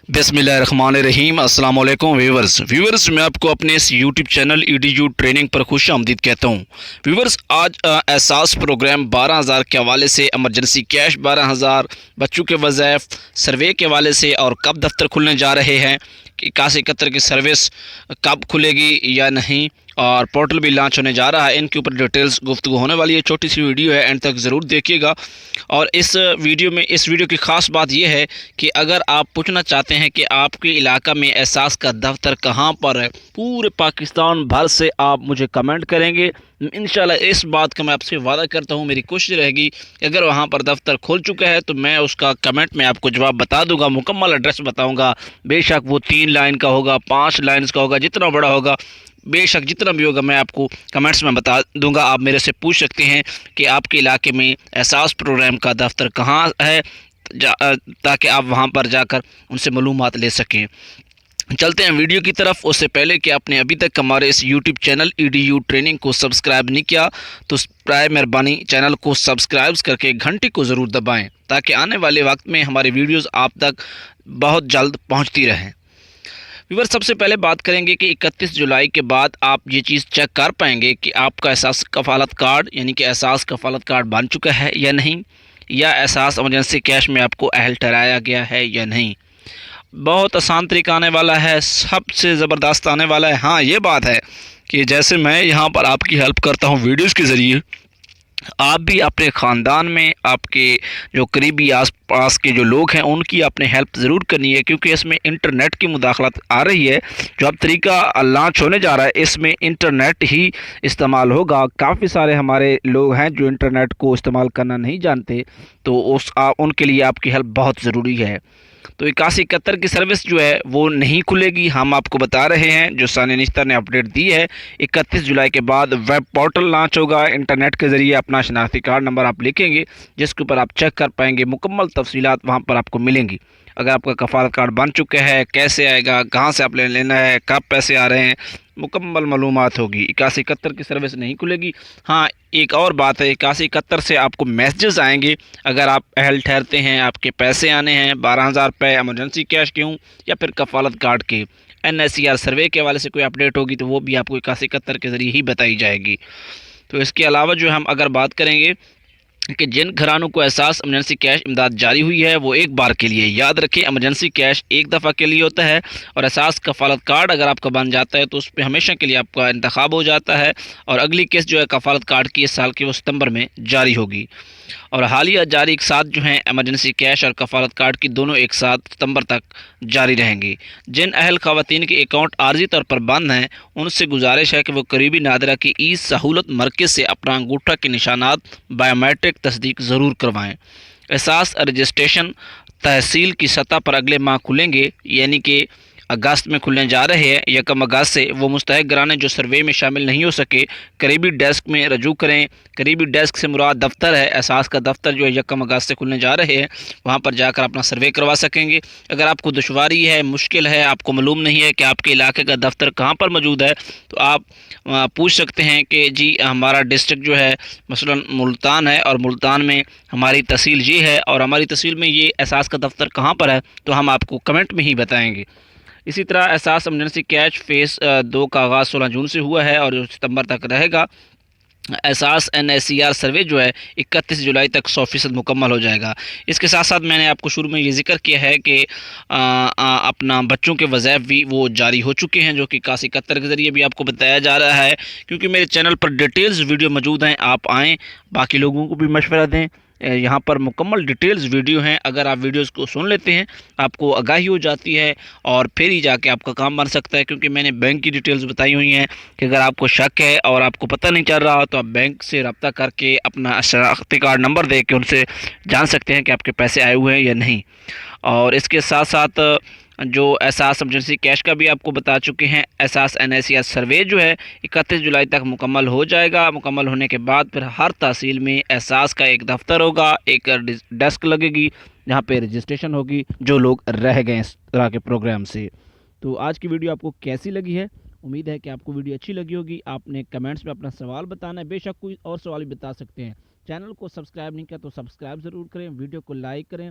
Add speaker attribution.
Speaker 1: بسم اللہ الرحمن الرحیم۔ السلام علیکم ویورز میں آپ کو اپنے اس یوٹیوب چینل EDU ٹریننگ پر خوش آمدید کہتا ہوں۔ ویورز آج احساس پروگرام 12,000 کے حوالے سے، ایمرجنسی کیش 12,000، بچوں کے وظائف سروے کے حوالے سے، اور کب دفتر کھلنے جا رہے ہیں، 8171 کی سروس کب کھلے گی یا نہیں، اور پورٹل بھی لانچ ہونے جا رہا ہے، ان کے اوپر ڈیٹیلز گفتگو ہونے والی ہے۔ چھوٹی سی ویڈیو ہے، اینڈ تک ضرور دیکھیے گا۔ اور اس ویڈیو کی خاص بات یہ ہے کہ اگر آپ پوچھنا چاہتے ہیں کہ آپ کے علاقہ میں احساس کا دفتر کہاں پر ہے، پورے پاکستان بھر سے آپ مجھے کمنٹ کریں گے۔ انشاءاللہ اس بات کا میں آپ سے وعدہ کرتا ہوں، میری کوشش رہے گی کہ اگر وہاں پر دفتر کھل چکا ہے تو میں اس کا کمنٹ میں آپ کو جواب بتا دوں گا، مکمل ایڈریس بتاؤں گا۔ بے شک وہ 3 لائن کا ہوگا، 5 لائنز کا ہوگا، جتنا بڑا ہوگا، بے شک جتنا بھی ہوگا میں آپ کو کمنٹس میں بتا دوں گا۔ آپ میرے سے پوچھ سکتے ہیں کہ آپ کے علاقے میں احساس پروگرام کا دفتر کہاں ہے، تاکہ آپ وہاں پر جا کر ان سے معلومات لے سکیں۔ چلتے ہیں ویڈیو کی طرف۔ اس سے پہلے کہ آپ نے ابھی تک ہمارے اس یوٹیوب چینل EDU ٹریننگ کو سبسکرائب نہیں کیا تو برائے مہربانی چینل کو سبسکرائب کر کے گھنٹی کو ضرور دبائیں، تاکہ آنے والے وقت میں ہماری ویڈیوز آپ تک بہت جلد پہنچتی رہیں۔ ویور سب سے پہلے بات کریں گے کہ 31 جولائی کے بعد آپ یہ چیز چیک کر پائیں گے کہ آپ کا احساس کفالت کارڈ یعنی کہ احساس کفالت کارڈ بن چکا ہے یا نہیں، یا احساس ایمرجنسی کیش میں آپ کو اہل ٹھہرایا گیا ہے یا نہیں۔ بہت آسان طریقہ آنے والا ہے، سب سے زبردست آنے والا ہے۔ ہاں یہ بات ہے کہ جیسے میں یہاں پر آپ کی ہیلپ کرتا ہوں ویڈیوز کے ذریعے، آپ بھی اپنے خاندان میں آپ کے جو قریبی آس پاس کے جو لوگ ہیں ان کی اپنے ہیلپ ضرور کرنی ہے، کیونکہ اس میں انٹرنیٹ کی مداخلت آ رہی ہے۔ جو اب طریقہ لانچ ہونے جا رہا ہے اس میں انٹرنیٹ ہی استعمال ہوگا۔ کافی سارے ہمارے لوگ ہیں جو انٹرنیٹ کو استعمال کرنا نہیں جانتے، تو ان کے لیے آپ کی ہیلپ بہت ضروری ہے۔ تو 8171 کی سروس جو ہے وہ نہیں کھلے گی، ہم آپ کو بتا رہے ہیں۔ جو ثانیہ نشtar نے اپڈیٹ دی ہے، 31 جولائی کے بعد ویب پورٹل لانچ ہوگا، انٹرنیٹ کے ذریعے اپنا شناختی کارڈ نمبر آپ لکھیں گے، جس کے اوپر آپ چیک کر پائیں گے، مکمل تفصیلات وہاں پر آپ کو ملیں گی۔ اگر آپ کا کفالت کارڈ بن چکا ہے، کیسے آئے گا، کہاں سے آپ لینا ہے، کب پیسے آ رہے ہیں، مکمل معلومات ہوگی۔ 8171 کی سروس نہیں کھلے گی۔ ہاں ایک اور بات ہے، 8171 سے آپ کو میسیجز آئیں گے اگر آپ اہل ٹھہرتے ہیں، آپ کے پیسے آنے ہیں 12,000 روپے ایمرجنسی کیش کے ہوں یا پھر کفالت کارڈ کے۔ NSER سروے کے حوالے سے کوئی اپڈیٹ ہوگی تو وہ بھی آپ کو 8171 کے ذریعے ہی بتائی جائے گی۔ تو اس کے علاوہ جو ہم اگر بات کریں گے کہ جن گھرانوں کو احساس ایمرجنسی کیش امداد جاری ہوئی ہے وہ ایک بار کے لیے، یاد رکھیں ایمرجنسی کیش ایک دفعہ کے لیے ہوتا ہے، اور احساس کفالت کارڈ اگر آپ کا بن جاتا ہے تو اس پہ ہمیشہ کے لیے آپ کا انتخاب ہو جاتا ہے، اور اگلی قسط جو ہے کفالت کارڈ کی اس سال کی وہ ستمبر میں جاری ہوگی۔ اور حالیہ جاری ایک ساتھ جو ہیں ایمرجنسی کیش اور کفالت کارڈ کی دونوں ایک ساتھ ستمبر تک جاری رہیں گی۔ جن اہل خواتین کے اکاؤنٹ عارضی طور پر بند ہیں ان سے گزارش ہے کہ وہ قریبی نادرہ کی سہولت مرکز سے اپنا انگوٹھا کے نشانات بائیومیٹرک تصدیق ضرور کروائیں۔ احساس رجسٹریشن تحصیل کی سطح پر اگلے ماہ کھلیں گے، یعنی کہ اگست میں کھلنے جا رہے ہیں، 1 اگست سے۔ وہ مستحق گھرانے جو سروے میں شامل نہیں ہو سکے قریبی ڈیسک میں رجوع کریں۔ قریبی ڈیسک سے مراد دفتر ہے، احساس کا دفتر جو ہے 1 اگست سے کھلنے جا رہے ہیں، وہاں پر جا کر اپنا سروے کروا سکیں گے۔ اگر آپ کو دشواری ہے، مشکل ہے، آپ کو معلوم نہیں ہے کہ آپ کے علاقے کا دفتر کہاں پر موجود ہے، تو آپ پوچھ سکتے ہیں کہ جی ہمارا ڈسٹرکٹ جو ہے مثلا ملتان ہے، اور ملتان میں ہماری تحصیل یہ ہے، اور ہماری تحصیل میں یہ احساس کا دفتر کہاں پر ہے، تو ہم آپ کو کمنٹ میں ہی بتائیں گے۔ اسی طرح احساس ایمرجنسی کیش فیز 2 کا آغاز 16 جون سے ہوا ہے اور ستمبر تک رہے گا۔ احساس NSER سروے جو ہے 31 جولائی تک 100% مکمل ہو جائے گا۔ اس کے ساتھ ساتھ میں نے آپ کو شروع میں یہ ذکر کیا ہے کہ اپنا بچوں کے وظائف بھی وہ جاری ہو چکے ہیں، جو کہ 8171 کے ذریعے بھی آپ کو بتایا جا رہا ہے، کیونکہ میرے چینل پر ڈیٹیلز ویڈیو موجود ہیں، آپ آئیں باقی لوگوں کو بھی مشورہ دیں۔ یہاں پر مکمل ڈیٹیلز ویڈیو ہیں، اگر آپ ویڈیوز کو سن لیتے ہیں آپ کو آگاہی ہو جاتی ہے، اور پھر ہی جا کے آپ کا کام بن سکتا ہے، کیونکہ میں نے بینک کی ڈیٹیلز بتائی ہوئی ہیں کہ اگر آپ کو شک ہے اور آپ کو پتہ نہیں چل رہا تو آپ بینک سے رابطہ کر کے اپنا شناختی کارڈ نمبر دے کے ان سے جان سکتے ہیں کہ آپ کے پیسے آئے ہوئے ہیں یا نہیں۔ اور اس کے ساتھ ساتھ جو احساس ایمرجنسی کیش کا بھی آپ کو بتا چکے ہیں، احساس NSER سروے جو ہے 31 جولائی تک مکمل ہو جائے گا۔ مکمل ہونے کے بعد پھر ہر تحصیل میں احساس کا ایک دفتر ہوگا، ایک ڈیسک لگے گی جہاں پہ رجسٹریشن ہوگی جو لوگ رہ گئے اس طرح کے پروگرام سے۔ تو آج کی ویڈیو آپ کو کیسی لگی ہے؟ امید ہے کہ آپ کو ویڈیو اچھی لگی ہوگی۔ آپ نے کمنٹس میں اپنا سوال بتانا ہے، بے شک کوئی اور سوال بھی بتا سکتے ہیں۔ چینل کو سبسکرائب نہیں کیا تو سبسکرائب ضرور کریں، ویڈیو کو لائک کریں،